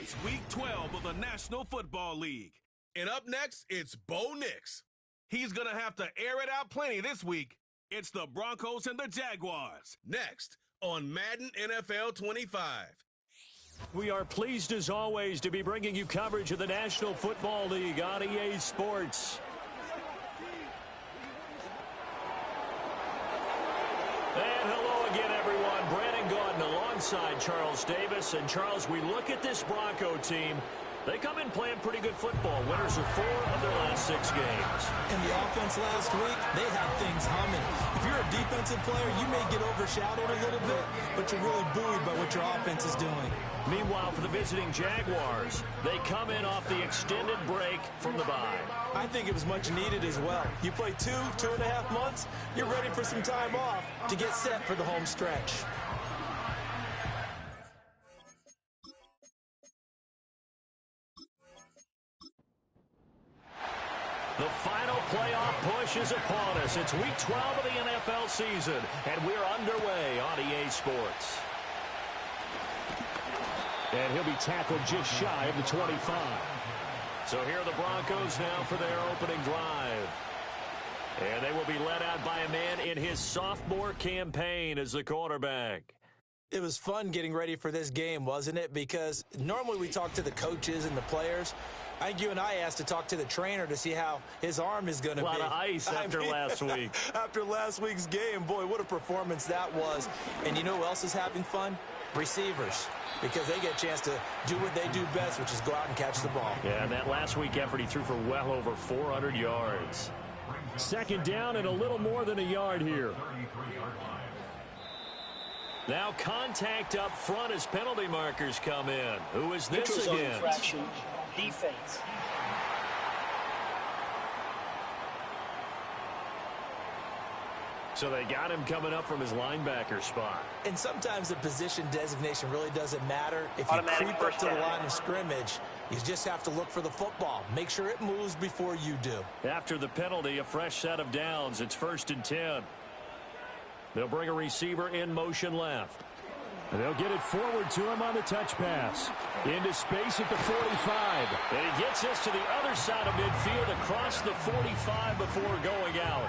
It's Week 12 of the National Football League. And up next, it's Bo Nix. He's going to have to air it out plenty this week. It's the Broncos and the Jaguars. Next on Madden NFL 25. We are pleased as always to be bringing you coverage of the National Football League on EA Sports. And hello again, everyone. Brandon Gaudin alongside Charles Davis. And Charles, we look at this Bronco team. They come in playing pretty good football. Winners of 4 of their last 6 games. And the offense last week, they had things humming. If you're a defensive player, you may get overshadowed a little bit, but you're really buoyed by what your offense is doing. Meanwhile, for the visiting Jaguars, they come in off the extended break from the bye. I think it was much needed as well. You play 2.5 months, you're ready for some time off to get set for the home stretch. The final playoff push is upon us. It's Week 12 of the NFL season, and we're underway on EA Sports. And he'll be tackled just shy of the 25. So here are the Broncos now for their opening drive. And they will be led out by a man in his sophomore campaign as the quarterback. It was fun getting ready for this game, wasn't it? Because normally we talk to the coaches and the players. I think you and I asked to talk to the trainer to see how his arm is going to be. A lot of ice after last week. After last week's game, boy, what a performance that was. And you know who else is having fun? Receivers. Because they get a chance to do what they do best, which is go out and catch the ball. Yeah, and that last week effort, he threw for well over 400 yards. Second down and a little more than a yard here. Now contact up front as penalty markers come in. Who is this again? Infraction, defense. So they got him coming up from his linebacker spot. And sometimes the position designation really doesn't matter. If you creep up to the line of scrimmage, you just have to look for the football. Make sure it moves before you do. After the penalty, a fresh set of downs. It's 1st and 10. They'll bring a receiver in motion left. And they'll get it forward to him on the touch pass. Into space at the 45. And he gets this to the other side of midfield across the 45 before going out.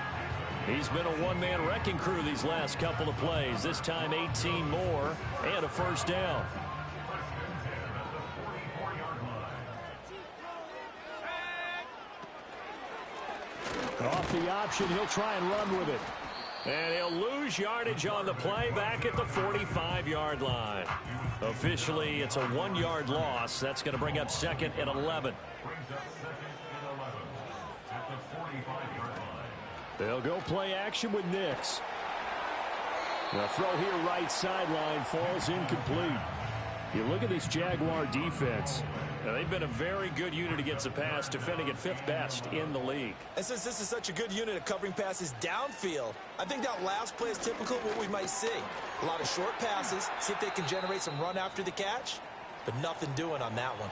He's been a one-man wrecking crew these last couple of plays. This time 18 more and a first down. Off the option, he'll try and run with it. And he'll lose yardage on the play back at the 45-yard line. Officially, it's a 1-yard loss. That's going to bring up 2nd and 11. They'll go play action with Nix. The throw here right sideline falls incomplete. You look at this Jaguar defense. Now, they've been a very good unit against the pass, defending at 5th best in the league. And since this is such a good unit of covering passes downfield, I think that last play is typical of what we might see. A lot of short passes, see if they can generate some run after the catch, but nothing doing on that one.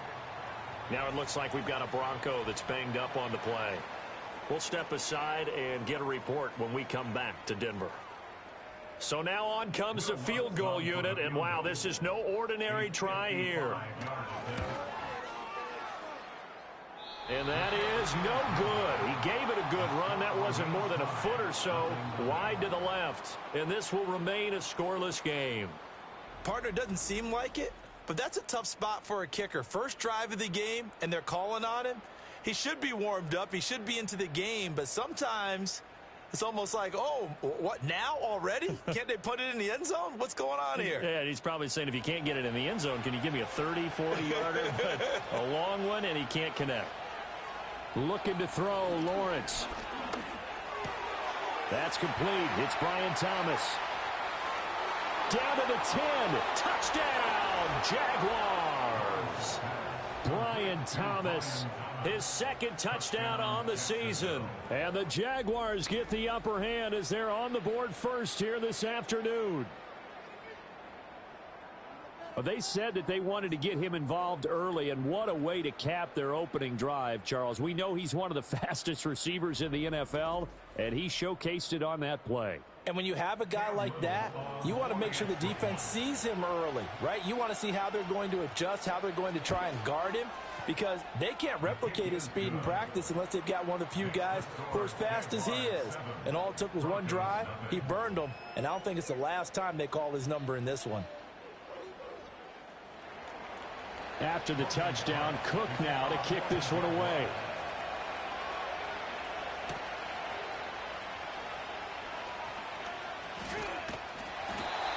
Now it looks like we've got a Bronco that's banged up on the play. We'll step aside and get a report when we come back to Denver. So now on comes the field goal unit, and wow, this is no ordinary try here. And that is no good. He gave it a good run. That wasn't more than a foot or so wide to the left. And this will remain a scoreless game. Partner, doesn't seem like it, but that's a tough spot for a kicker. First drive of the game, and they're calling on him. He should be warmed up. He should be into the game, but sometimes it's almost like, oh, what, now already? Can't they put it in the end zone? What's going on here? Yeah, he's probably saying, if you can't get it in the end zone, can you give me a 30, 40-yarder? A long one, and he can't connect. Looking to throw, Lawrence. That's complete. It's Brian Thomas. Down to the 10. Touchdown, Jaguars. Brian Thomas, his 2nd touchdown on the season. And the Jaguars get the upper hand as they're on the board first here this afternoon. They said that they wanted to get him involved early, and what a way to cap their opening drive, Charles. We know he's one of the fastest receivers in the NFL, and he showcased it on that play. And when you have a guy like that, you want to make sure the defense sees him early, right? You want to see how they're going to adjust, how they're going to try and guard him, because they can't replicate his speed in practice unless they've got one of the few guys who are as fast as he is. And all it took was one drive. He burned them, and I don't think it's the last time they call his number in this one. After the touchdown, Cook now to kick this one away.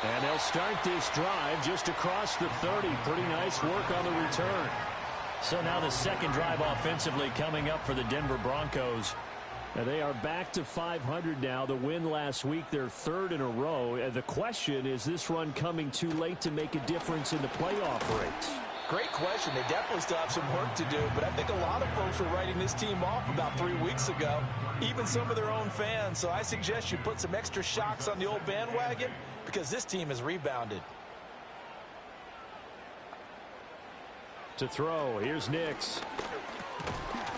And they'll start this drive just across the 30. Pretty nice work on the return. So now the second drive offensively coming up for the Denver Broncos. And they are back to 500 now. The win last week, their third in a row. And the question is this run coming too late to make a difference in the playoff race? Great question. They definitely still have some work to do, but I think a lot of folks were writing this team off about 3 weeks ago, even some of their own fans. So I suggest you put some extra shocks on the old bandwagon because this team has rebounded. To throw, here's Nix.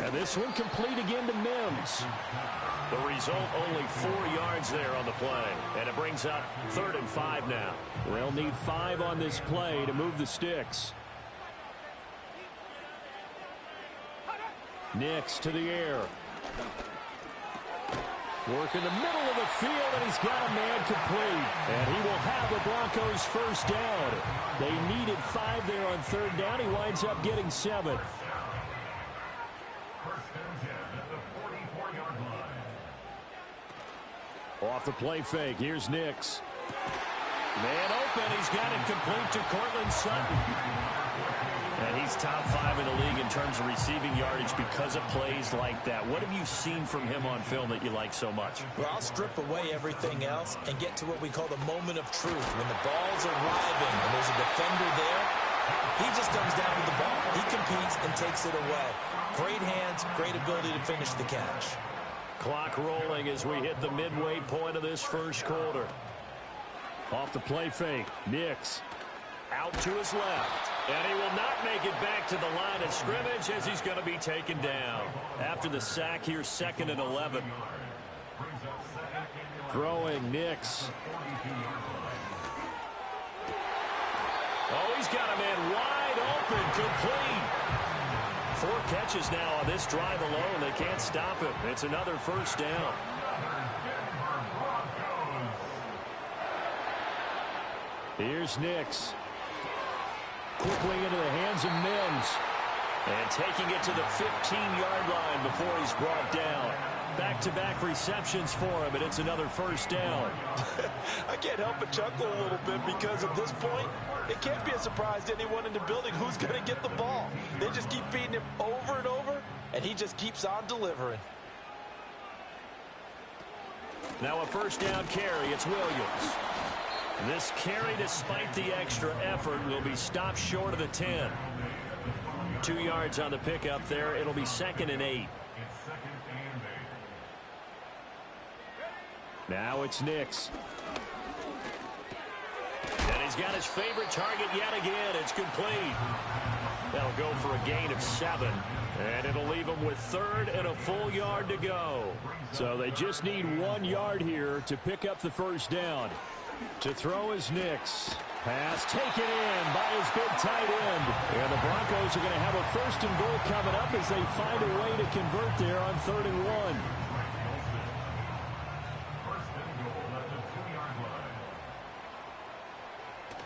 And this one complete again to Mims. The result, only 4 yards there on the play. And it brings up 3rd and 5 now. They'll need 5 on this play to move the sticks. Nix to the air. Work in the middle of the field, and he's got a man complete. And he will have the Broncos first down. They needed 5 there on 3rd down. He winds up getting 7. Off the play fake, here's Nix. Man open, he's got it complete to Cortland Sutton. And he's top 5 in the league in terms of receiving yardage because of plays like that. What have you seen from him on film that you like so much? Well, I'll strip away everything else and get to what we call the moment of truth. When the ball's arriving and there's a defender there, he just comes down with the ball. He competes and takes it away. Great hands, great ability to finish the catch. Clock rolling as we hit the midway point of this first quarter. Off the play fake, Nix. Out to his left. And he will not make it back to the line of scrimmage as he's going to be taken down. After the sack here, 2nd and 11. Throwing, Nix. Oh, he's got a man wide open, complete. 4 catches now on this drive alone. They can't stop him. It's another first down. Here's Nix. Quickly into the hands of Mims. And taking it to the 15-yard line before he's brought down. Back-to-back receptions for him, and it's another first down. I can't help but chuckle a little bit because at this point, it can't be a surprise to anyone in the building who's going to get the ball. They just keep feeding him over and over, and he just keeps on delivering. Now a first down carry. It's Williams. This carry, despite the extra effort, will be stopped short of the 10. 2 yards on the pickup there. It'll be 2nd and 8. Now it's Nix. And he's got his favorite target yet again. It's complete. That'll go for a gain of 7. And it'll leave them with 3rd and a full yard to go. So they just need 1 yard here to pick up the first down. To throw is Nix. Pass taken in by his big tight end. And the Broncos are going to have a 1st and goal coming up as they find a way to convert there on 3rd and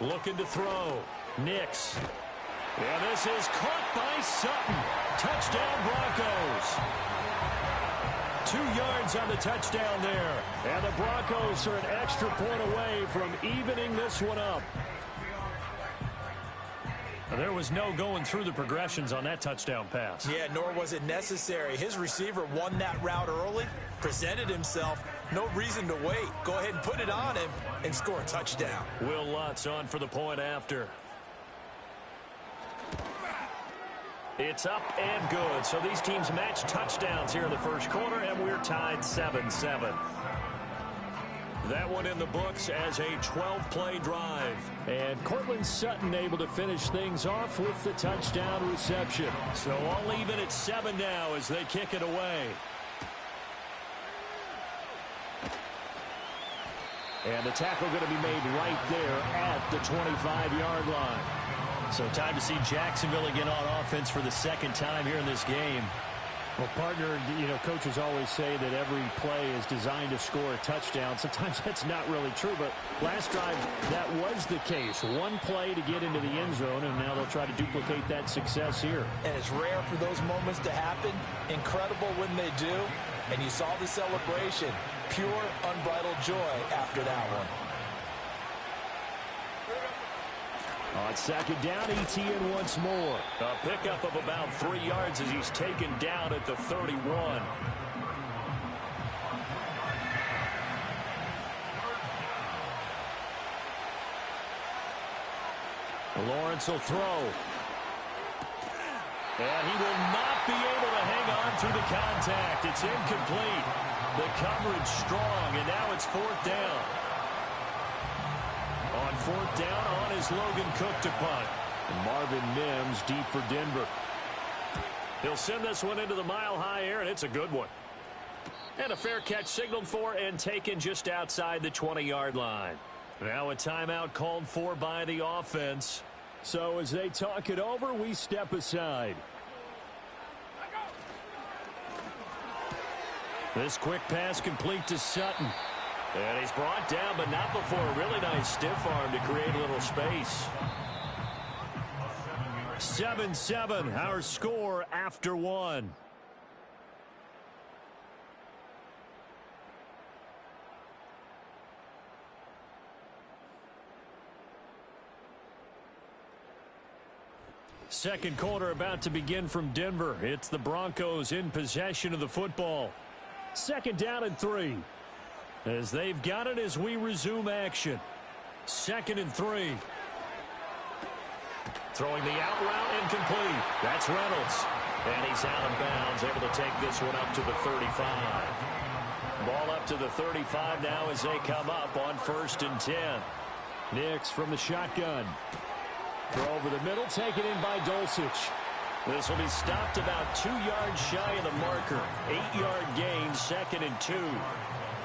1. Looking to throw. Nix. And this is caught by Sutton. Touchdown Broncos. 2 yards on the touchdown there. And the Broncos are an extra point away from evening this one up. There was no going through the progressions on that touchdown pass. Yeah, nor was it necessary. His receiver won that route early, presented himself. No reason to wait. Go ahead and put it on him and score a touchdown. Will Lutz on for the point after. It's up and good. So these teams match touchdowns here in the first quarter, and we're tied 7-7. That one in the books as a 12-play drive. And Cortland Sutton able to finish things off with the touchdown reception. So all even at 7 now as they kick it away. And the tackle going to be made right there at the 25-yard line. So time to see Jacksonville again on offense for the second time here in this game. Well, partner, coaches always say that every play is designed to score a touchdown. Sometimes that's not really true, but last drive, that was the case. One play to get into the end zone, and now they'll try to duplicate that success here. And it's rare for those moments to happen. Incredible when they do. And you saw the celebration. Pure, unbridled joy after that one. On second down, ETN once more. A pickup of about 3 yards as he's taken down at the 31. Lawrence will throw. And he will not be able to hang on through the contact. It's incomplete. The coverage strong, and now it's fourth down. On fourth down, on is Logan Cook to punt. And Marvin Mims deep for Denver. He'll send this one into the mile-high air, and it's a good one. And a fair catch signaled for and taken just outside the 20-yard line. Now a timeout called for by the offense. So as they talk it over, we step aside. This quick pass complete to Sutton. And he's brought down, but not before a really nice stiff arm to create a little space. 7-7, our score after one. Second quarter about to begin from Denver. It's the Broncos in possession of the football. Second down and 3. As they've got it as we resume action. 2nd and 3. Throwing the out route incomplete. That's Reynolds. And he's out of bounds, able to take this one up to the 35. Ball up to the 35 now as they come up on 1st and 10. Nix from the shotgun. Throw over the middle, taken in by Dulcich. This will be stopped about 2 yards shy of the marker. 8-yard gain, 2nd and 2.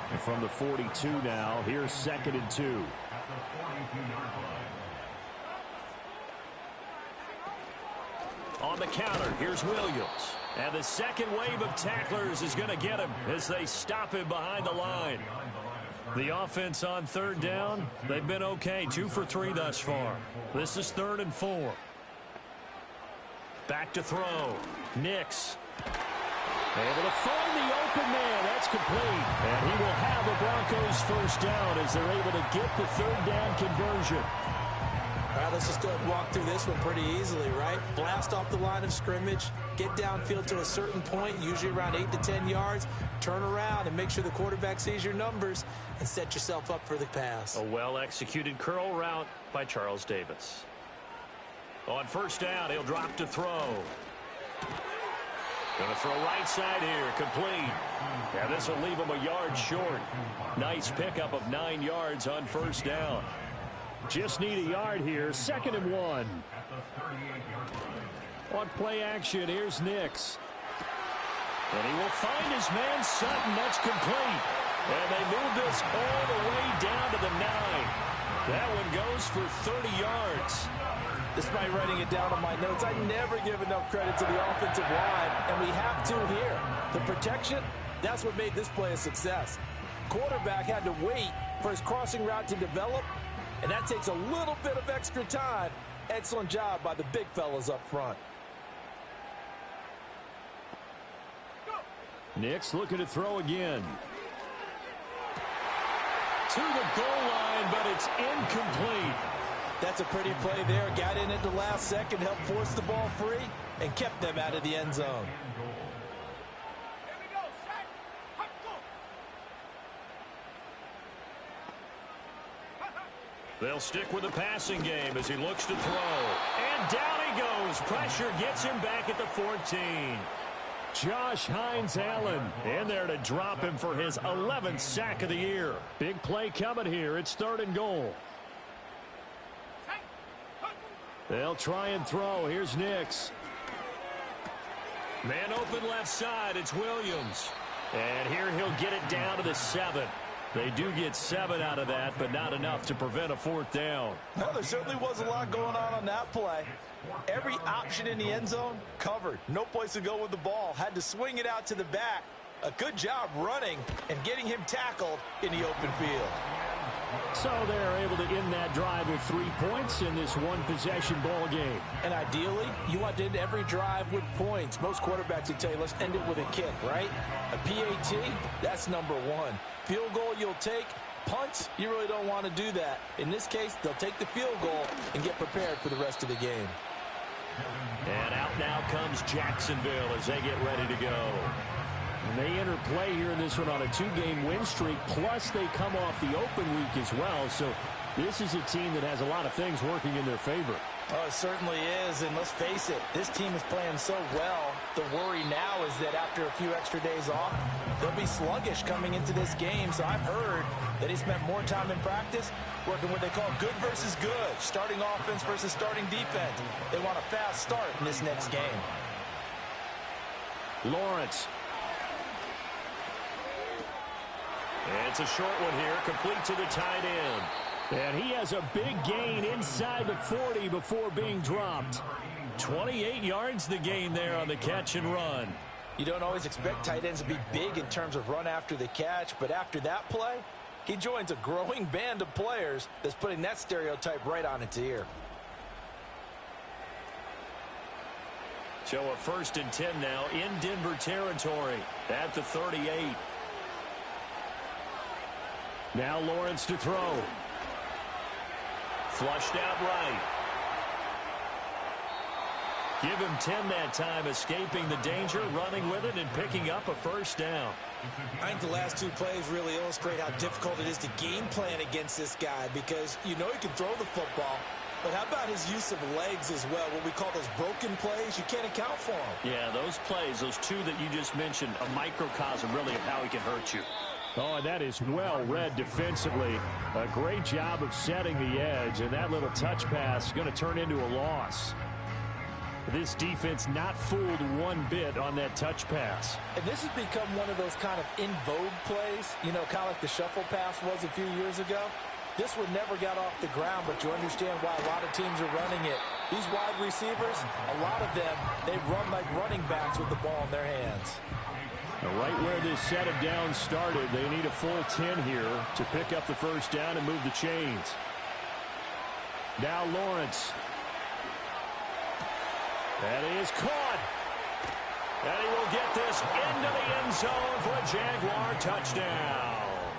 And from the 42 now, here's 2nd and 2. On the counter, here's Williams. And the second wave of tacklers is going to get him as they stop him behind the line. The offense on 3rd down, they've been okay. 2 for 3 thus far. This is 3rd and 4. Back to throw. Nix. Able to find the open man. That's complete. And he will have a Broncos first down as they're able to get the 3rd down conversion. All right, let's just go ahead and walk through this one pretty easily, right? Blast off the line of scrimmage, get downfield to a certain point, usually around 8 to 10 yards, turn around and make sure the quarterback sees your numbers and set yourself up for the pass. A well-executed curl route by Charles Davis. On 1st down, he'll drop to throw. Going to throw right side here, complete. Yeah, this will leave him a yard short. Nice pickup of 9 yards on 1st down. Just need a yard here. 2nd and 1. On play action, here's Nix. And he will find his man Sutton. That's complete. And they move this all the way down to the 9. That one goes for 30 yards. Despite writing it down on my notes, I never give enough credit to the offensive line, and we have to here. The protection, that's what made this play a success. Quarterback had to wait for his crossing route to develop, and that takes a little bit of extra time. Excellent job by the big fellas up front. Nix looking to throw again. To the goal line, but it's incomplete. That's a pretty play there. Got in at the last second, helped force the ball free, and kept them out of the end zone. They'll stick with the passing game as he looks to throw. And down he goes. Pressure gets him back at the 14. Josh Hines-Allen in there to drop him for his 11th sack of the year. Big play coming here. It's 3rd and goal. They'll try and throw. Here's Nix. Man open left side. It's Williams. And here he'll get it down to the 7. They do get 7 out of that, but not enough to prevent a 4th down. No, there certainly was a lot going on that play. Every option in the end zone covered. No place to go with the ball. Had to swing it out to the back. A good job running and getting him tackled in the open field. So they're able to end that drive with 3 points in this one-possession ball game. And ideally, you want to end every drive with points. Most quarterbacks would tell you, let's end it with a kick, right? A PAT, that's number 1. Field goal you'll take. Punts, you really don't want to do that. In this case, they'll take the field goal and get prepared for the rest of the game. And out now comes Jacksonville as they get ready to go. And they enter play here in this one on a 2-game win streak, plus they come off the open week as well. So this is a team that has a lot of things working in their favor. Oh, it certainly is, and let's face it, this team is playing so well. The worry now is that after a few extra days off, they'll be sluggish coming into this game. So I've heard that he spent more time in practice working what they call good versus good, starting offense versus starting defense. They want a fast start in this next game. Lawrence. It's a short one here, complete to the tight end. And he has a big gain inside the 40 before being dropped. 28 yards the gain there on the catch and run. You don't always expect tight ends to be big in terms of run after the catch, but after that play, he joins a growing band of players that's putting that stereotype right on its ear. So a 1st and 10 now in Denver territory at the 38. Now Lawrence to throw. Flushed out right. Give him 10 that time, escaping the danger, running with it, and picking up a 1st down. I think the last 2 plays really illustrate how difficult it is to game plan against this guy, because you know he can throw the football, but how about his use of legs as well? What we call those broken plays, you can't account for them. Yeah, those plays, those 2 that you just mentioned, a microcosm really of how he can hurt you. Oh, and that is well read defensively. A great job of setting the edge, and that little touch pass is going to turn into a loss. This defense not fooled one bit on that touch pass. And this has become one of those kind of in vogue plays, you know, kind of like the shuffle pass was a few years ago. This one never got off the ground, but you understand why a lot of teams are running it. These wide receivers, a lot of them, they run like running backs with the ball in their hands. Right where this set of downs started, they need a full 10 here to pick up the 1st down and move the chains. Now Lawrence. And he is caught. And he will get this into the end zone for a Jaguar touchdown.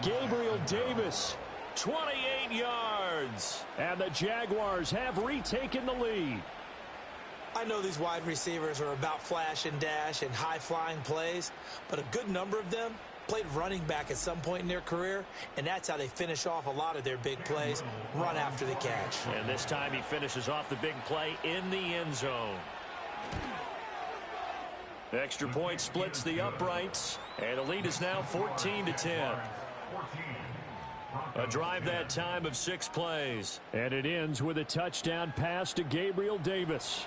Gabriel Davis, 28 yards. And the Jaguars have retaken the lead. I know these wide receivers are about flash and dash and high-flying plays, but a good number of them played running back at some point in their career, and that's how they finish off a lot of their big plays, run after the catch. And this time he finishes off the big play in the end zone. Extra point splits the uprights, and the lead is now 14-10. A drive that time of 6 plays. And it ends with a touchdown pass to Gabriel Davis.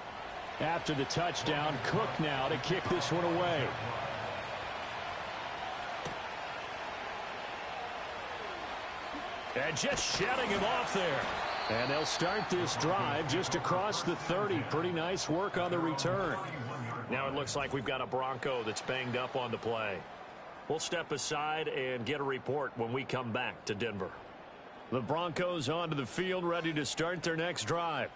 After the touchdown, Cook now to kick this one away. And just shutting him off there. And they'll start this drive just across the 30. Pretty nice work on the return. Now it looks like we've got a Bronco that's banged up on the play. We'll step aside and get a report when we come back to Denver. The Broncos onto the field, ready to start their next drive.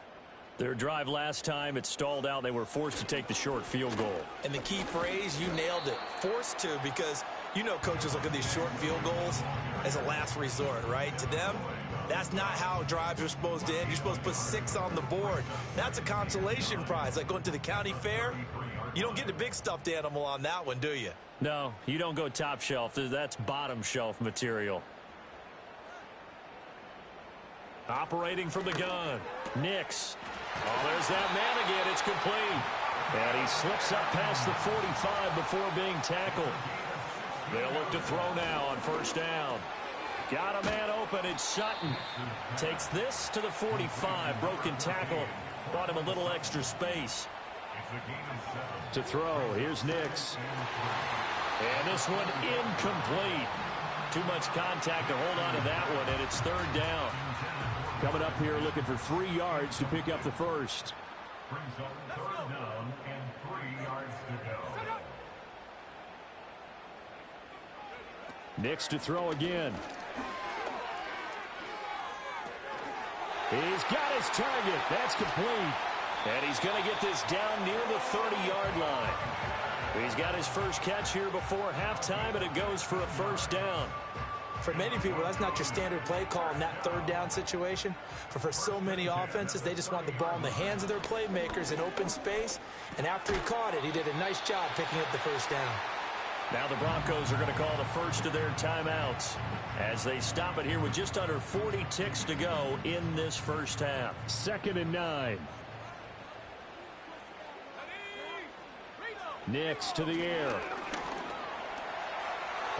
Their drive last time, it stalled out. They were forced to take the short field goal. And the key phrase, you nailed it, forced to, because you know coaches look at these short field goals as a last resort, right? To them, that's not how drives are supposed to end. You're supposed to put 6 on the board. That's a consolation prize, like going to the county fair. You don't get the big stuffed animal on that one, do you? No, you don't go top shelf. That's bottom shelf material. Operating from the gun. Nix. Oh, there's that man again. It's complete. And he slips up past the 45 before being tackled. They'll look to throw now on 1st down. Got a man open. It's Sutton. Takes this to the 45. Broken tackle. Brought him a little extra space. To throw. Here's Nix. And this one incomplete. Too much contact to hold on to that one, and it's third down. Coming up here looking for 3 yards to pick up the first. Brings up third down and 3 yards to go. Nix to throw again. He's got his target. That's complete. And he's going to get this down near the 30-yard line. He's got his first catch here before halftime, and it goes for a first down. For many people, that's not your standard play call in that third down situation. But for so many offenses, they just want the ball in the hands of their playmakers in open space. And after he caught it, he did a nice job picking up the first down. Now the Broncos are going to call the first of their timeouts as they stop it here with just under 40 ticks to go in this first half. 2nd and 9. Nix to the air.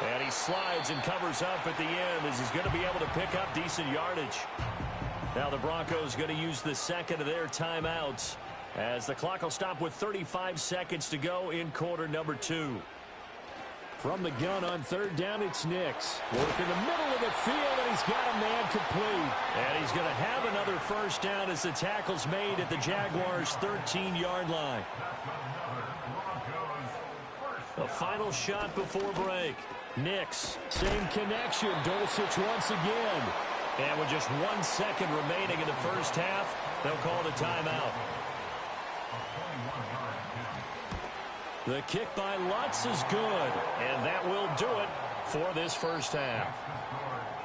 And he slides and covers up at the end as he's going to be able to pick up decent yardage. Now the Broncos going to use the second of their timeouts as the clock will stop with 35 seconds to go in quarter number 2. From the gun on third down, it's Nix. Work in the middle of the field, and he's got a man complete. And he's going to have another first down as the tackle's made at the Jaguars' 13-yard line. The final shot before break. Nix. Same connection. Dulcich once again. And with just 1 second remaining in the first half, they'll call the timeout. The kick by Lutz is good, and that will do it for this first half.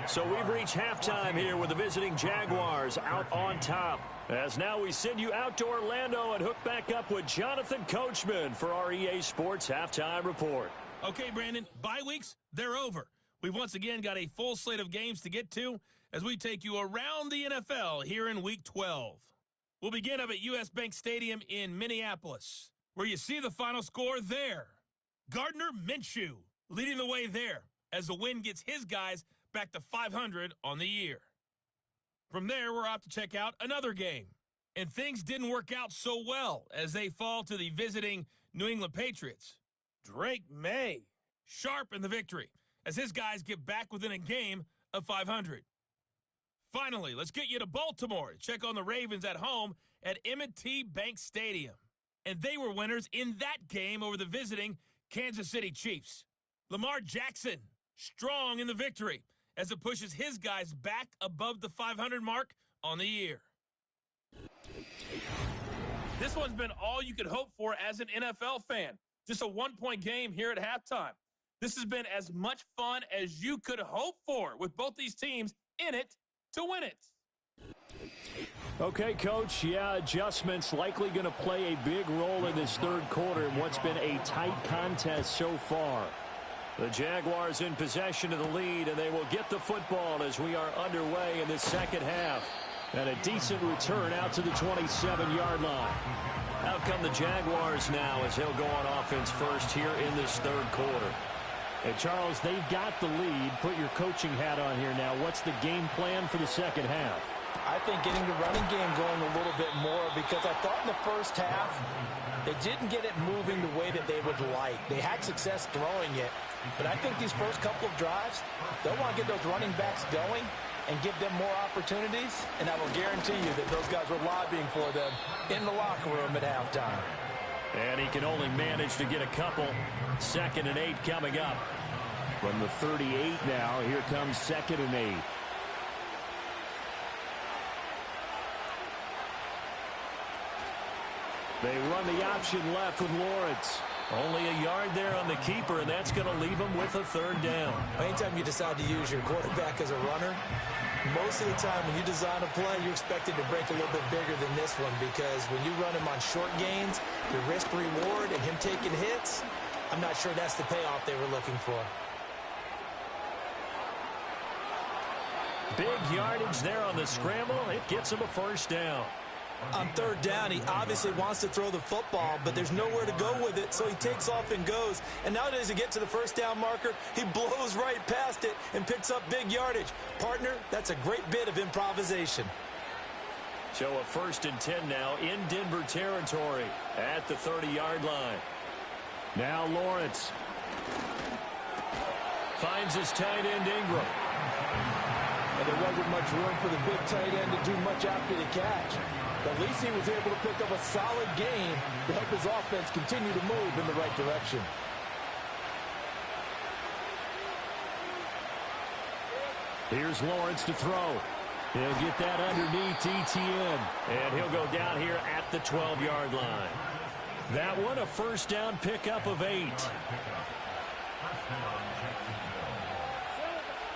So we've reached halftime here with the visiting Jaguars out on top. As now we send you out to Orlando and hook back up with Jonathan Coachman for our EA Sports Halftime Report. Okay, Brandon, bye weeks, they're over. We've once again got a full slate of games to get to as we take you around the NFL here in Week 12. We'll begin up at US Bank Stadium in Minneapolis, where you see the final score there. Gardner Minshew leading the way there as the win gets his guys back to 500 on the year. From there, we're off to check out another game. And things didn't work out so well as they fall to the visiting New England Patriots. Drake May sharp in the victory as his guys get back within a game of 500. Finally, let's get you to Baltimore to check on the Ravens at home at M&T Bank Stadium. And they were winners in that game over the visiting Kansas City Chiefs. Lamar Jackson, strong in the victory as it pushes his guys back above the 500 mark on the year. This one's been all you could hope for as an NFL fan. Just a one-point game here at halftime. This has been as much fun as you could hope for with both these teams in it to win it. Okay, Coach, adjustments likely going to play a big role in this third quarter in what's been a tight contest so far. The Jaguars in possession of the lead, and they will get the football as we are underway in the second half. And a decent return out to the 27-yard line. Out come the Jaguars now as they'll go on offense first here in this third quarter. And Charles, they've got the lead. Put your coaching hat on here now. What's the game plan for the second half? I think getting the running game going a little bit more because I thought in the first half they didn't get it moving the way that they would like. They had success throwing it, but I think these first couple of drives, they'll want to get those running backs going and give them more opportunities, and I will guarantee you that those guys were lobbying for them in the locker room at halftime. And he can only manage to get a couple. 2nd and 8 coming up. From the 38 now, here comes 2nd and 8. They run the option left with Lawrence. Only a yard there on the keeper, and that's going to leave him with a third down. Anytime you decide to use your quarterback as a runner, most of the time when you design a play, you're expected to break a little bit bigger than this one because when you run him on short gains, your risk-reward and him taking hits, I'm not sure that's the payoff they were looking for. Big yardage there on the scramble. It gets him a first down. On third down, he obviously wants to throw the football, but there's nowhere to go with it, so he takes off and goes. And nowadays, to get to the first down marker, he blows right past it and picks up big yardage. Partner, that's a great bit of improvisation. So a 1st and 10 now in Denver territory at the 30-yard line. Now Lawrence. Finds his tight end, Ingram. And there wasn't much room for the big tight end to do much after the catch. But at least he was able to pick up a solid gain to help his offense continue to move in the right direction. Here's Lawrence to throw. He'll get that underneath ETN. And he'll go down here at the 12-yard line. That one, a first down pickup of 8.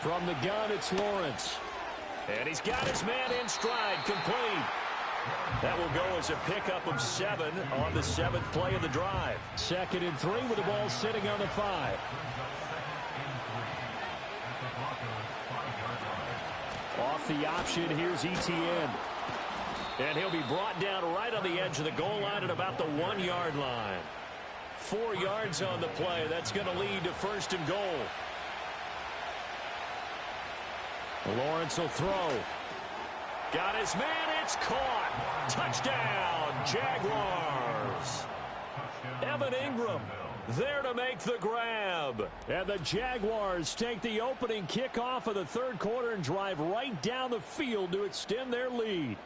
From the gun, it's Lawrence. And he's got his man in stride, complete. That will go as a pickup of 7 on the 7th play of the drive. 2nd and 3 with the ball sitting on the 5. Off the option, here's ETN. And he'll be brought down right on the edge of the goal line at about the 1-yard line. 4 yards on the play. That's going to lead to 1st and goal. Lawrence will throw. Got his man. It's caught. Touchdown, Jaguars. Evan Ingram there to make the grab. And the Jaguars take the opening kickoff of the 3rd quarter and drive right down the field to extend their lead.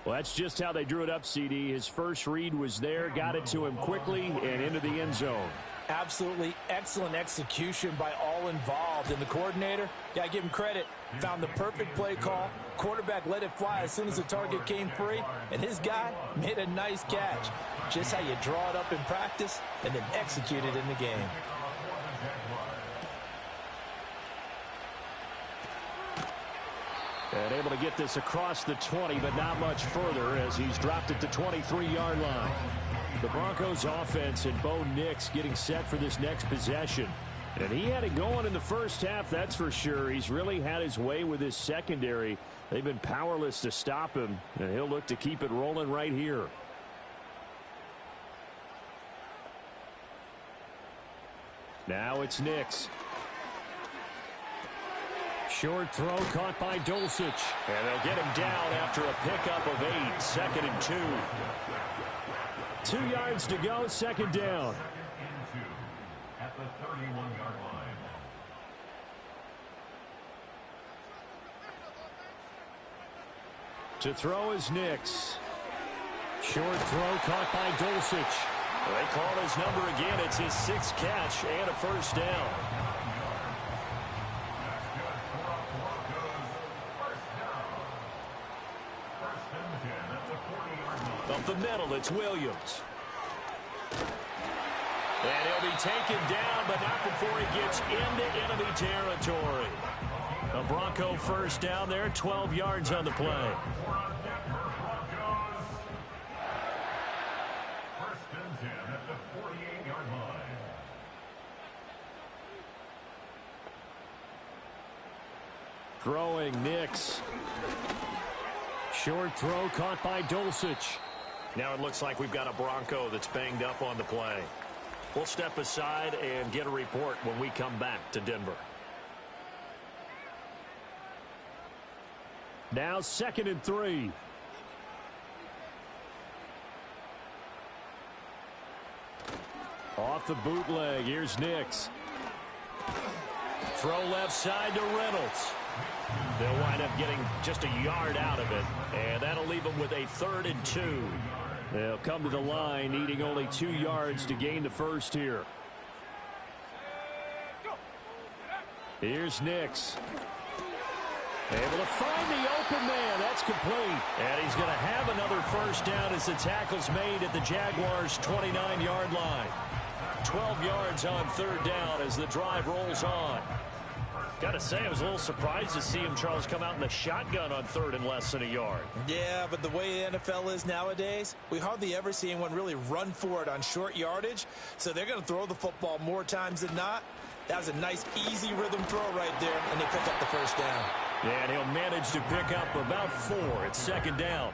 Well, that's just how they drew it up, CD. His first read was there, got it to him quickly, and into the end zone. Absolutely excellent execution by all involved. And the coordinator, got to give him credit, found the perfect play call. Quarterback let it fly as soon as the target came free, and his guy made a nice catch. Just how you draw it up in practice and then execute it in the game. And able to get this across the 20, but not much further as he's dropped it to 23-yard line. The Broncos offense and Bo Nix getting set for this next possession. And he had it going in the first half, that's for sure. He's really had his way with his secondary. They've been powerless to stop him, and he'll look to keep it rolling right here. Now it's Nix. Short throw caught by Dulcich. And they'll get him down after a pickup of 8. 2nd and 2. 2 yards to go, 2nd down. At the 31-yard line. To throw is Nix. Short throw caught by Dulcich. They call his number again. It's his 6th catch and a first down. Up the middle, it's Williams. And he'll be taken down, but not before he gets into enemy territory. A Bronco first down there, 12 yards on the play. Throwing Nix. Short throw caught by Dulcich. Now it looks like we've got a Bronco that's banged up on the play. We'll step aside and get a report when we come back to Denver. Now 2nd and 3. Off the bootleg, here's Nix. Throw left side to Reynolds. They'll wind up getting just a yard out of it, and that'll leave them with a 3rd and 2. They'll come to the line, needing only 2 yards to gain the first here. Here's Nix. Able to find the open man. That's complete. And he's going to have another first down as the tackle's made at the Jaguars' 29-yard line. 12 yards on 3rd down as the drive rolls on. Got to say, I was a little surprised to see him, Charles, come out in the shotgun on 3rd and less than a yard. Yeah, but the way the NFL is nowadays, we hardly ever see anyone really run for it on short yardage. So they're going to throw the football more times than not. That was a nice, easy rhythm throw right there, and they pick up the first down. And he'll manage to pick up about 4. It's 2nd down.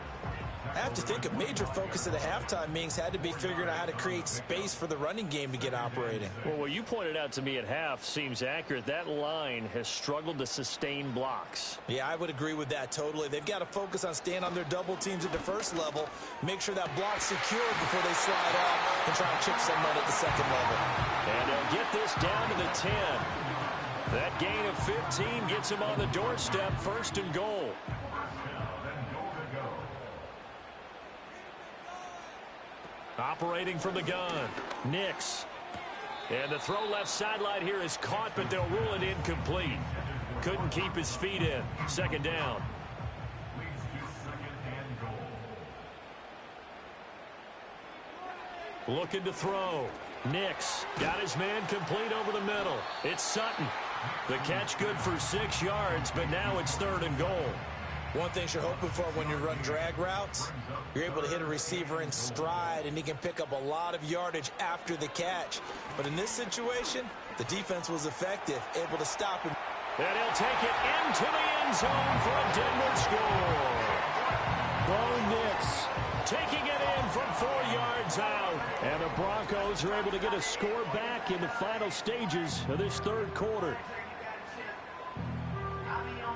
I have to think a major focus of the halftime meetings had to be figuring out how to create space for the running game to get operating. Well, what you pointed out to me at half seems accurate. That line has struggled to sustain blocks. Yeah, I would agree with that totally. They've got to focus on staying on their double teams at the first level, make sure that block's secured before they slide off and try and chip someone at the second level. And they'll get this down to the 10. That gain of 15 gets them on the doorstep, 1st and goal. Operating from the gun, Nix. And the throw left sideline here is caught, but they'll rule it incomplete. Couldn't keep his feet in. 2nd down. Looking to throw. Nix got his man complete over the middle. It's Sutton. The catch good for 6 yards, but now it's 3rd and goal. One thing you're hoping for when you run drag routes, you're able to hit a receiver in stride, and he can pick up a lot of yardage after the catch. But in this situation, the defense was effective, able to stop him. And he'll take it into the end zone for a Denver score. Bo Nix taking it in from 4 yards out. And the Broncos are able to get a score back in the final stages of this 3rd quarter.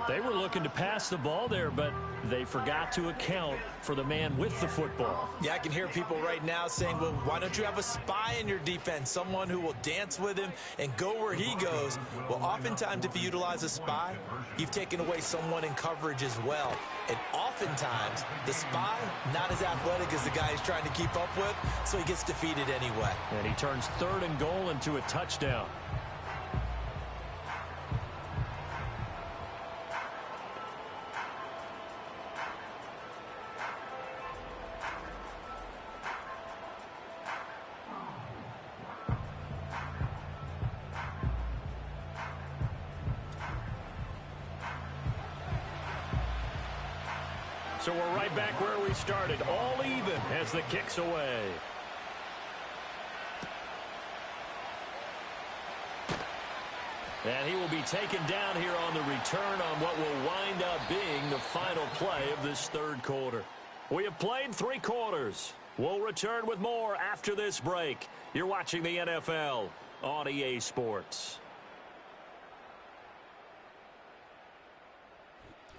They were looking to pass the ball there, but they forgot to account for the man with the football. Yeah, I can hear people right now saying, well, why don't you have a spy in your defense, someone who will dance with him and go where he goes? Well, oftentimes if you utilize a spy, you've taken away someone in coverage as well. And oftentimes, the spy, not as athletic as the guy he's trying to keep up with, so he gets defeated anyway. And he turns 3rd and goal into a touchdown. So we're right back where we started, all even as the kick's away. And he will be taken down here on the return on what will wind up being the final play of this 3rd quarter. We have played 3 quarters. We'll return with more after this break. You're watching the NFL on EA Sports.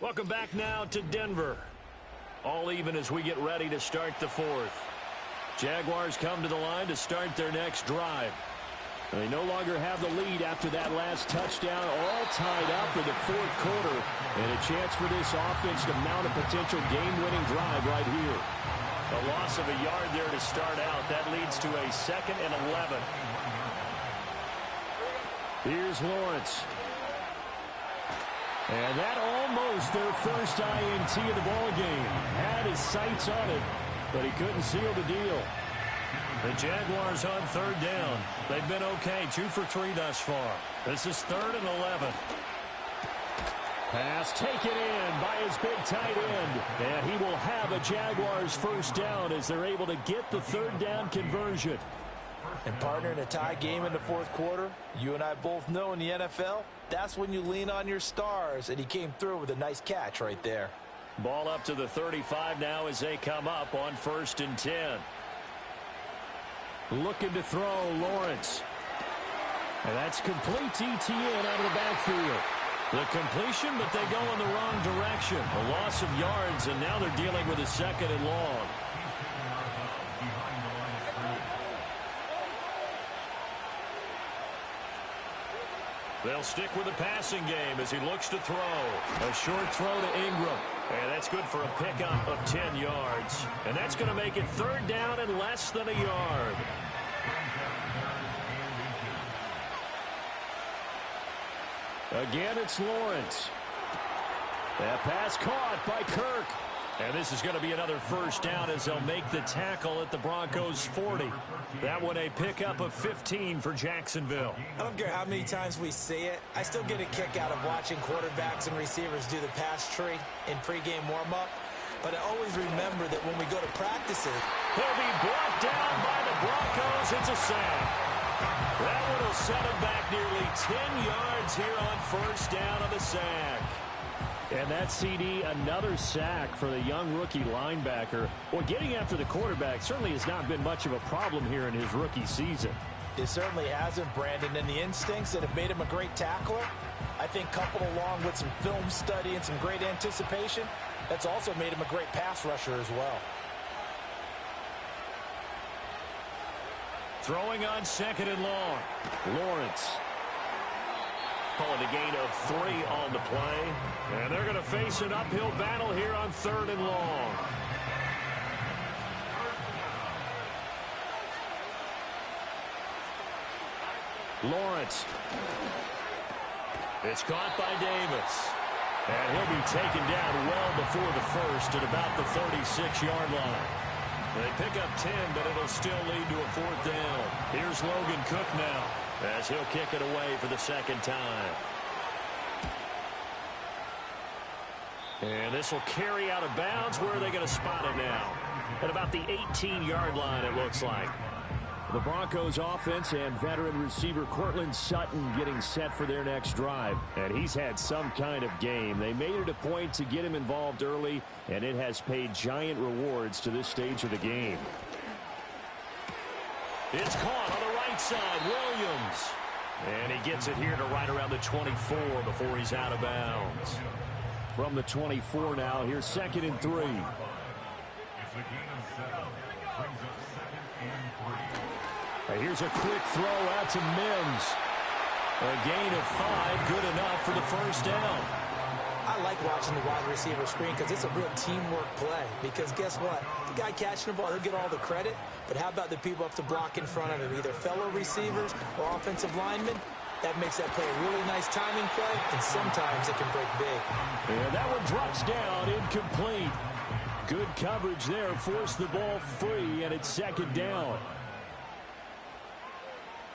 Welcome back now to Denver. All even as we get ready to start the 4th. Jaguars come to the line to start their next drive. They no longer have the lead after that last touchdown, all tied up in the 4th quarter. And a chance for this offense to mount a potential game-winning drive right here. A loss of a yard there to start out. That leads to a 2nd and 11. Here's Lawrence. And that almost their first INT of the ballgame. Had his sights on it, but he couldn't seal the deal. The Jaguars on 3rd down. They've been okay, 2 for 3 thus far. This is 3rd and 11. Pass taken in by his big tight end. And he will have a Jaguars first down as they're able to get the 3rd down conversion. And partner, in a tie game in the 4th quarter, you and I both know in the NFL, that's when you lean on your stars, and he came through with a nice catch right there. Ball up to the 35 now as they come up on 1st and 10. Looking to throw, Lawrence. And that's complete to Etienne out of the backfield. The completion, but they go in the wrong direction. A loss of yards, and now they're dealing with a 2nd and long. They'll stick with the passing game as he looks to throw. A short throw to Ingram. And that's good for a pickup of 10 yards. And that's going to make it 3rd down and less than a yard. Again, it's Lawrence. That pass caught by Kirk. And this is going to be another first down as they'll make the tackle at the Broncos' 40. That one a pickup of 15 for Jacksonville. I don't care how many times we say it, I still get a kick out of watching quarterbacks and receivers do the pass tree in pregame warm-up. But I always remember that when we go to practices, he'll be brought down by the Broncos. It's a sack. That one will set him back nearly 10 yards here on first down of the sack. And that CD, another sack for the young rookie linebacker. Well, getting after the quarterback certainly has not been much of a problem here in his rookie season. It certainly hasn't, Brandon, and the instincts that have made him a great tackler, I think coupled along with some film study and some great anticipation, that's also made him a great pass rusher as well. Throwing on 2nd and long. Lawrence. Calling a gain of 3 on the play. And they're going to face an uphill battle here on 3rd and long. Lawrence. It's caught by Davis. And he'll be taken down well before the first at about the 36-yard line. They pick up 10, but it'll still lead to a 4th down. Here's Logan Cook now, as he'll kick it away for the 2nd time. And this will carry out of bounds. Where are they going to spot it now? At about the 18-yard line, it looks like. The Broncos offense and veteran receiver Cortland Sutton getting set for their next drive. And he's had some kind of game. They made it a point to get him involved early, and it has paid giant rewards to this stage of the game. It's caught on the right side, Williams. And he gets it here to right around the 24 before he's out of bounds. From the 24 now, here's 2nd and 3. It's a gain of 7. Brings up 2nd and 3. Here's a quick throw out to Mims. A gain of 5, good enough for the 1st down. I like watching the wide receiver screen because it's a real teamwork play. Because guess what? The guy catching the ball, he'll get all the credit. But how about the people up to block in front of him, either fellow receivers or offensive linemen? That makes that play a really nice timing play, and sometimes it can break big. And that one drops down, incomplete. Good coverage there, forced the ball free, and it's 2nd down.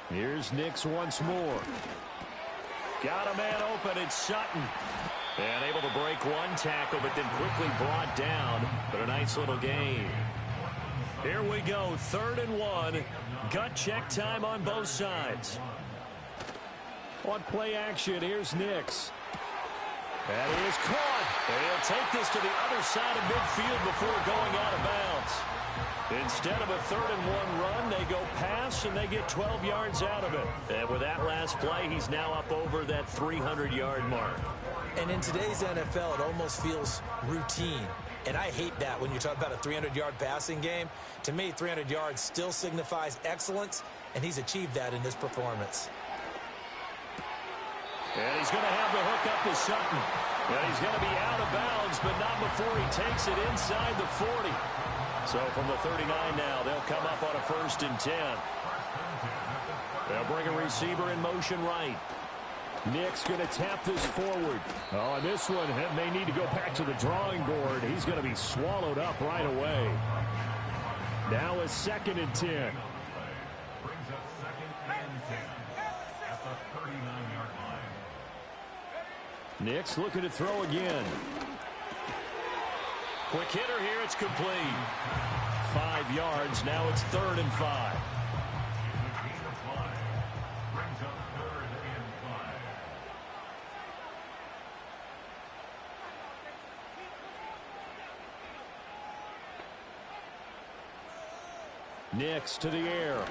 Here's Nix once more. Got a man open, it's Sutton. And able to break one tackle, but then quickly brought down. But a nice little gain. Here we go, 3rd and 1. Gut check time on both sides. On play action, here's Nix. That is caught. And he'll take this to the other side of midfield before going out of bounds. Instead of a 3rd and 1 run, they go pass, and they get 12 yards out of it. And with that last play, he's now up over that 300-yard mark. And in today's NFL, it almost feels routine. And I hate that when you talk about a 300-yard passing game. To me, 300 yards still signifies excellence, and he's achieved that in this performance. And he's going to have the hook up to Sutton. And he's going to be out of bounds, but not before he takes it inside the 40. So from the 39 now, they'll come up on a 1st and 10. They'll bring a receiver in motion right. Nick's going to tap this forward. Oh, and this one may need to go back to the drawing board. He's going to be swallowed up right away. Now a 2nd and 10. Brings up 2nd and 10 at the 39-yard line. Nick's looking to throw again. Quick hitter here, it's complete. 5 yards, now it's 3rd and 5. Nix to the air.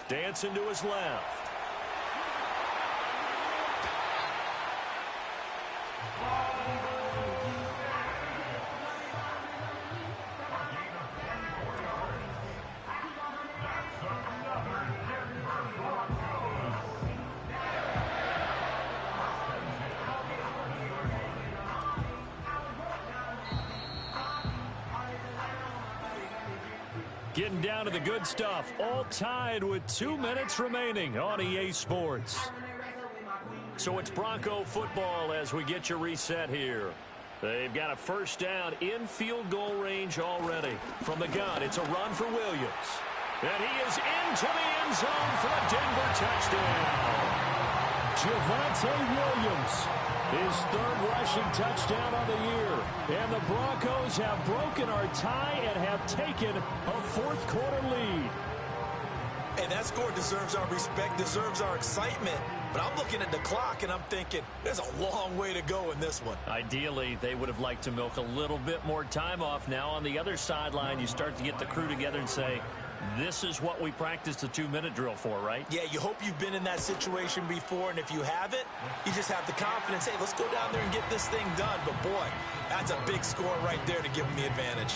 Dancing to his left. Getting down to the good stuff. All tied with 2 minutes remaining on EA Sports. So it's Bronco football as we get you reset here. They've got a 1st down in field goal range already. From the gun, it's a run for Williams. And he is into the end zone for a Denver touchdown. Javonte Williams, his 3rd rushing touchdown on the year. And the Broncos have broken our tie and have taken a 4th quarter lead. Hey, that score deserves our respect, deserves our excitement. But I'm looking at the clock, and I'm thinking, there's a long way to go in this one. Ideally, they would have liked to milk a little bit more time off. Now on the other sideline, you start to get the crew together and say, this is what we practiced the 2-minute drill for, right? Yeah, you hope you've been in that situation before, and if you haven't, you just have the confidence, hey, let's go down there and get this thing done. But, boy, that's a big score right there to give them the advantage.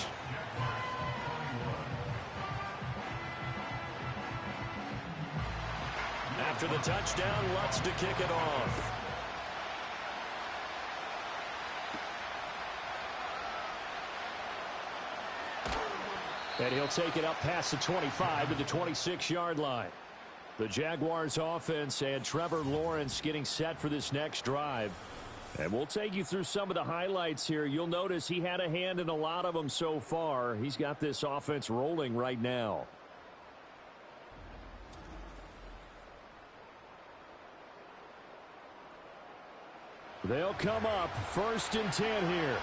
After the touchdown, Lutz to kick it off. And he'll take it up past the 25 to the 26-yard line. The Jaguars offense and Trevor Lawrence getting set for this next drive. And we'll take you through some of the highlights here. You'll notice he had a hand in a lot of them so far. He's got this offense rolling right now. They'll come up 1st and 10 here.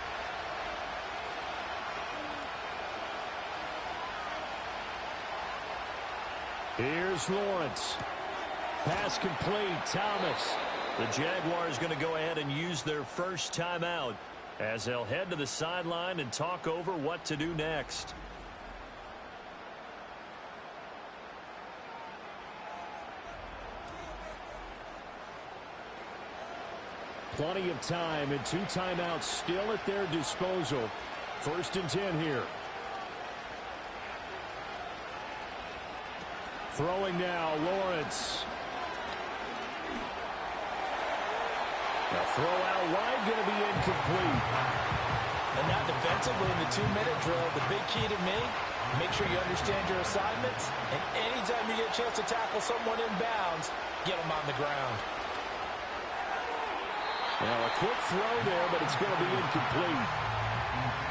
Here's Lawrence. Pass complete. Thomas. The Jaguars going to go ahead and use their first timeout as they'll head to the sideline and talk over what to do next. Plenty of time and 2 timeouts still at their disposal. 1st and 10 here. Throwing now, Lawrence. The throw out wide going to be incomplete. And now defensively in the 2-minute drill, the big key to me, make sure you understand your assignments, and anytime you get a chance to tackle someone in bounds, get them on the ground. Now a quick throw there, but it's going to be incomplete.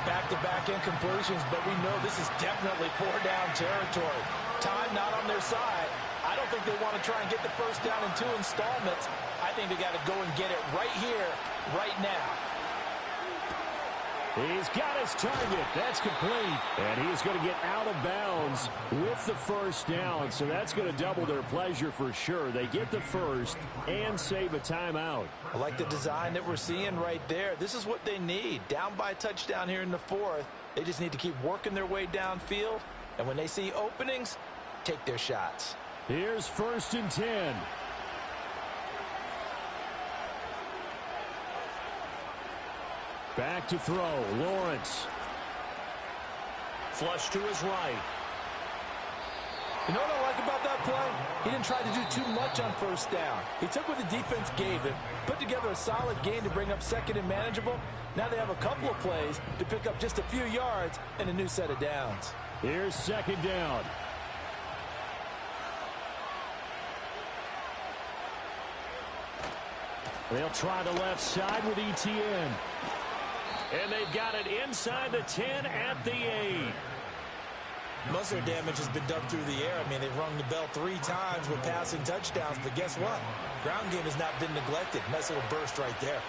Back-to-back incompletions, but we know this is definitely 4-down territory. Time not on their side. I don't think they want to try and get the first down in 2 installments. I think they got to go and get it right here, right now. He's got his target. That's complete. And he's going to get out of bounds with the first down. So that's going to double their pleasure for sure. They get the first and save a timeout. I like the design that we're seeing right there. This is what they need. Down by a touchdown here in the 4th. They just need to keep working their way downfield. And when they see openings, take their shots. Here's 1st and 10. Back to throw. Lawrence. Flush to his right. You know what I like about that play? He didn't try to do too much on first down. He took what the defense gave him, put together a solid game to bring up 2nd and manageable. Now they have a couple of plays to pick up just a few yards and a new set of downs. Here's 2nd down. They'll try the left side with ETN. And they've got it inside the 10 at the 8. Most of their damage has been done through the air. I mean, they've rung the bell 3 times with passing touchdowns, but guess what? Ground game has not been neglected. Nice little burst right there.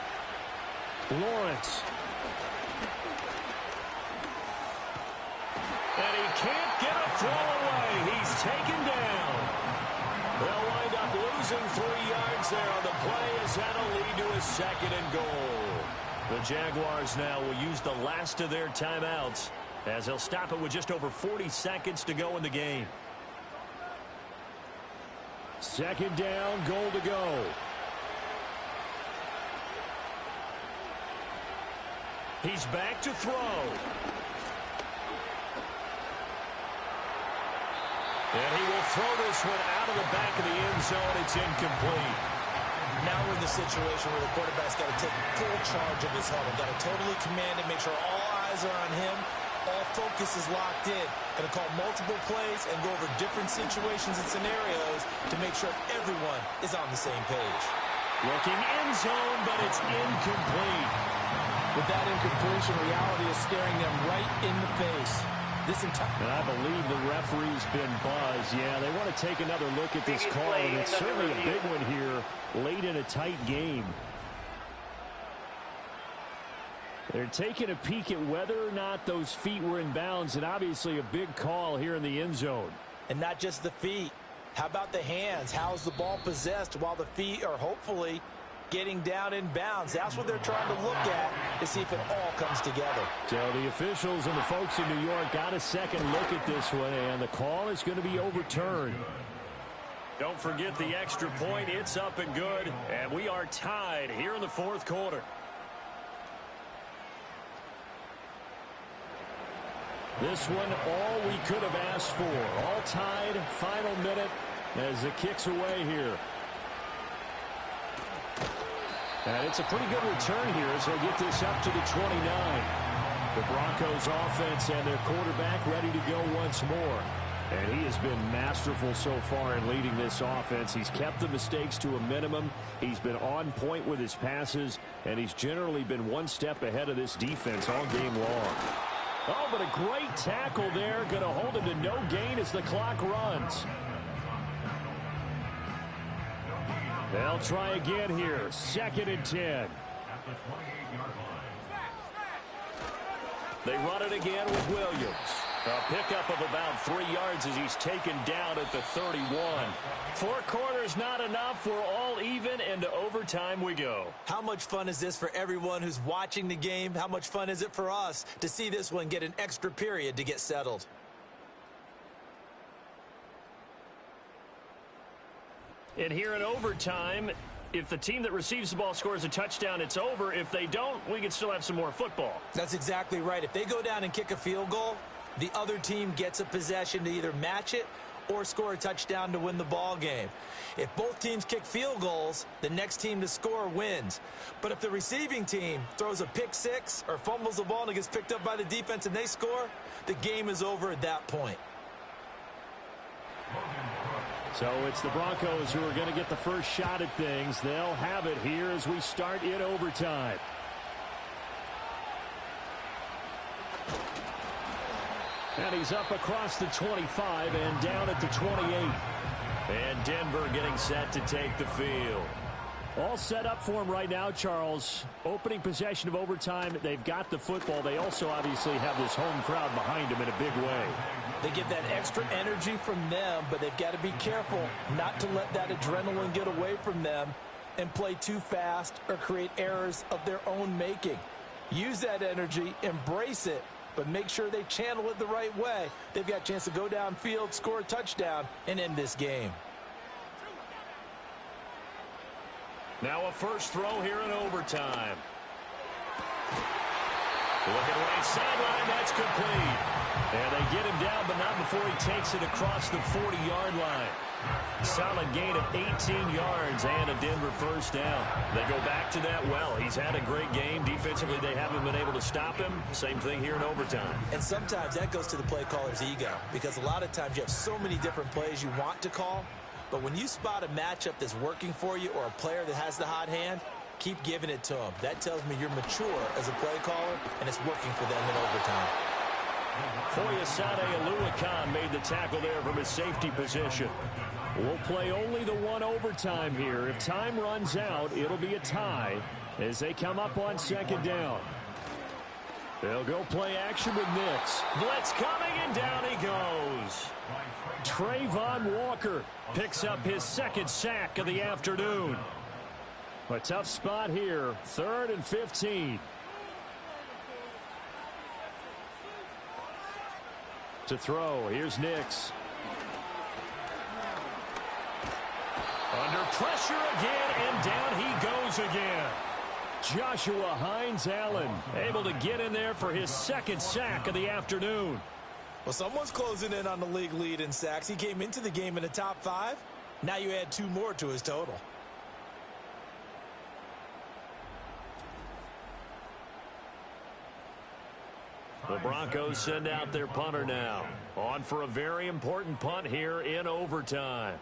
Lawrence. And he can't get a throw away. He's taken down. They'll wind up losing 3 yards there on the play as that'll lead to a 2nd and goal. The Jaguars now will use the last of their timeouts as they'll stop it with just over 40 seconds to go in the game. 2nd down, goal to go. He's back to throw. And he will throw this one out of the back of the end zone. It's incomplete. Now we're in the situation where the quarterback's got to take full charge of his huddle. Got to totally command it, make sure all eyes are on him. All focus is locked in. Going to call multiple plays and go over different situations and scenarios to make sure everyone is on the same page. Looking end zone, but it's incomplete. With that incompletion, reality is staring them right in the face. And I believe the referee's been buzzed. Yeah, they want to take another look at this call, and it's certainly a big one here late in a tight game. They're taking a peek at whether or not those feet were in bounds, and obviously a big call here in the end zone. And not just the feet. How about the hands? How's the ball possessed while the feet are hopefully getting down in bounds? That's what they're trying to look at to see if it all comes together. So the officials and the folks in New York got a second look at this one, and the call is going to be overturned. Don't forget the extra point. It's up and good, and we are tied here in the fourth quarter. This one, all we could have asked for. All tied, final minute as the kick's away here. And it's a pretty good return here as they'll get this up to the 29. The Broncos offense and their quarterback ready to go once more. And he has been masterful so far in leading this offense. He's kept the mistakes to a minimum. He's been on point with his passes, and he's generally been one step ahead of this defense all game long. Oh, but a great tackle there. Going to hold him to no gain as the clock runs. They'll try again here. 2nd and 10. They run it again with Williams. A pickup of about 3 yards as he's taken down at the 31. 4 quarters not enough. We're all even, and to overtime we go. How much fun is this for everyone who's watching the game? How much fun is it for us to see this one get an extra period to get settled? And here in overtime, if the team that receives the ball scores a touchdown, it's over. If they don't, we can still have some more football. That's exactly right. If they go down and kick a field goal, the other team gets a possession to either match it or score a touchdown to win the ball game. If both teams kick field goals, the next team to score wins. But if the receiving team throws a pick six or fumbles the ball and it gets picked up by the defense and they score, the game is over at that point. So it's the Broncos who are going to get the first shot at things. They'll have it here as we start in overtime. And he's up across the 25 and down at the 28. And Denver getting set to take the field. All set up for him right now, Charles. Opening possession of overtime. They've got the football. They also obviously have this home crowd behind them in a big way. They get that extra energy from them, but they've got to be careful not to let that adrenaline get away from them and play too fast or create errors of their own making. Use that energy, embrace it, but make sure they channel it the right way. They've got a chance to go downfield, score a touchdown, and end this game. Now a first throw here in overtime. Looking right sideline, that's complete. And they get him down, but not before he takes it across the 40-yard line. Solid gain of 18 yards and a Denver first down. They go back to that well. He's had a great game. Defensively, they haven't been able to stop him. Same thing here in overtime. And sometimes that goes to the play caller's ego, because a lot of times you have so many different plays you want to call, but when you spot a matchup that's working for you or a player that has the hot hand, keep giving it to them. That tells me you're mature as a play caller, and it's working for them in overtime. Foyesade Aluakan made the tackle there from his safety position. We'll play only the one overtime here. If time runs out, it'll be a tie as they come up on second down. They'll go play action with Nix. Blitz coming, and down he goes. Trayvon Walker picks up his second sack of the afternoon. A tough spot here, 3rd and 15. To throw, here's Nix. Under pressure again, and down he goes again. Joshua Hines-Allen able to get in there for his second sack of the afternoon. Well, someone's closing in on the league lead in sacks. He came into the game in the top 5. Now you add 2 more to his total. The Broncos send out their punter now. On for a very important punt here in overtime.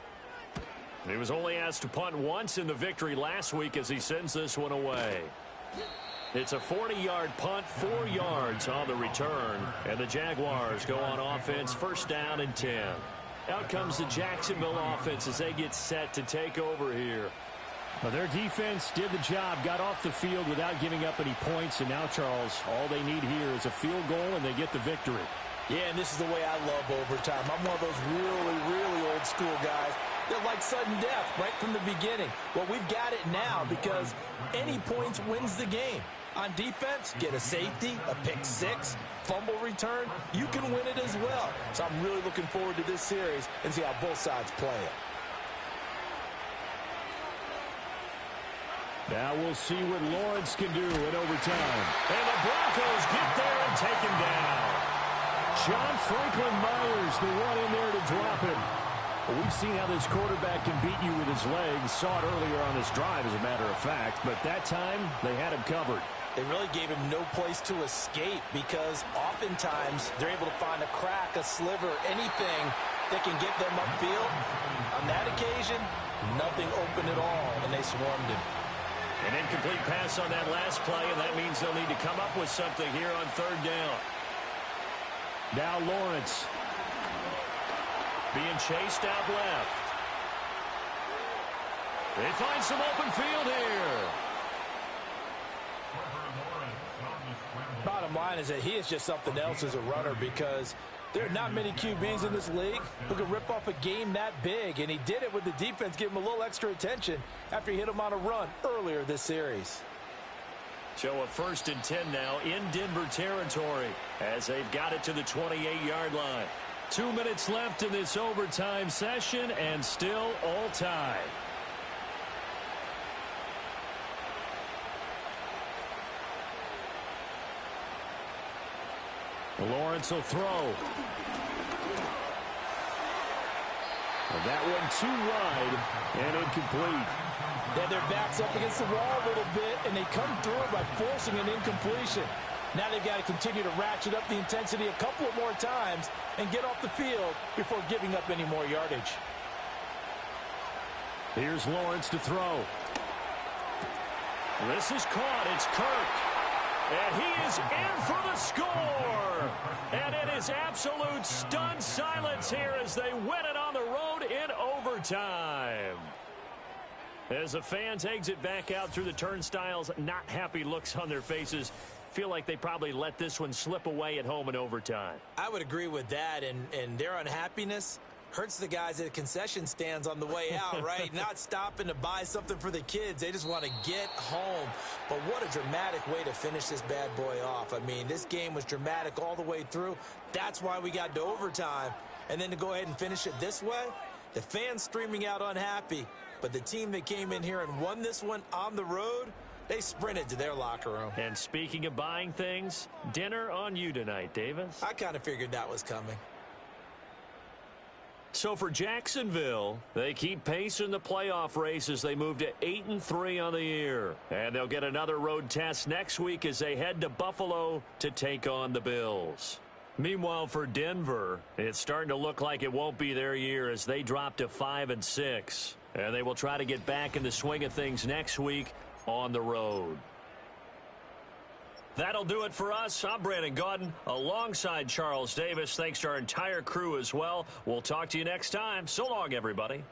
He was only asked to punt once in the victory last week as he sends this one away. It's a 40-yard punt, 4 yards on the return. And the Jaguars go on offense, first down and 10. Out comes the Jacksonville offense as they get set to take over here. Well, their defense did the job, got off the field without giving up any points, and now, Charles, all they need here is a field goal, and they get the victory. Yeah, and this is the way I love overtime. I'm one of those really, really old school guys that like sudden death right from the beginning. Well, we've got it now because any points wins the game. On defense, get a safety, a pick six, fumble return, you can win it as well. So I'm really looking forward to this series and see how both sides play it. Now we'll see what Lawrence can do in overtime. And the Broncos get there and take him down. John Franklin Myers, the one in there to drop him. Well, we've seen how this quarterback can beat you with his legs. Saw it earlier on this drive, as a matter of fact. But that time, they had him covered. They really gave him no place to escape because oftentimes they're able to find a crack, a sliver, anything that can get them upfield. On that occasion, nothing open at all, and they swarmed him. An incomplete pass on that last play, and that means they'll need to come up with something here on third down. Now Lawrence. Being chased out left. They find some open field here. Bottom line is that he is just something else as a runner because there are not many QBs in this league who can rip off a game that big, and he did it with the defense giving him a little extra attention after he hit him on a run earlier this series. So a 1st and 10 now in Denver territory as they've got it to the 28-yard line. 2 minutes left in this overtime session and still all tied. Lawrence will throw. And that one too wide and incomplete. They have their backs up against the wall a little bit, and they come through it by forcing an incompletion. Now they've got to continue to ratchet up the intensity a couple of more times and get off the field before giving up any more yardage. Here's Lawrence to throw. This is caught. It's Kirk. And he is in for the score. And it is absolute stunned silence here as they win it on the road in overtime. As the fans exit back out through the turnstiles, not happy looks on their faces. Feel like they probably let this one slip away at home in overtime. I would agree with that, and their unhappiness hurts the guys at the concession stands on the way out, right? Not stopping to buy something for the kids. They just want to get home. But what a dramatic way to finish this bad boy off. I mean, this game was dramatic all the way through. That's why we got to overtime. And then to go ahead and finish it this way, the fans streaming out unhappy. But the team that came in here and won this one on the road, they sprinted to their locker room. And speaking of buying things, dinner on you tonight, Davis. I kind of figured that was coming. So for Jacksonville, they keep pace in the playoff race as they move to 8-3 on the year. And they'll get another road test next week as they head to Buffalo to take on the Bills. Meanwhile, for Denver, it's starting to look like it won't be their year as they drop to 5-6. And they will try to get back in the swing of things next week on the road. That'll do it for us. I'm Brandon Gaudin alongside Charles Davis. Thanks to our entire crew as well. We'll talk to you next time. So long, everybody.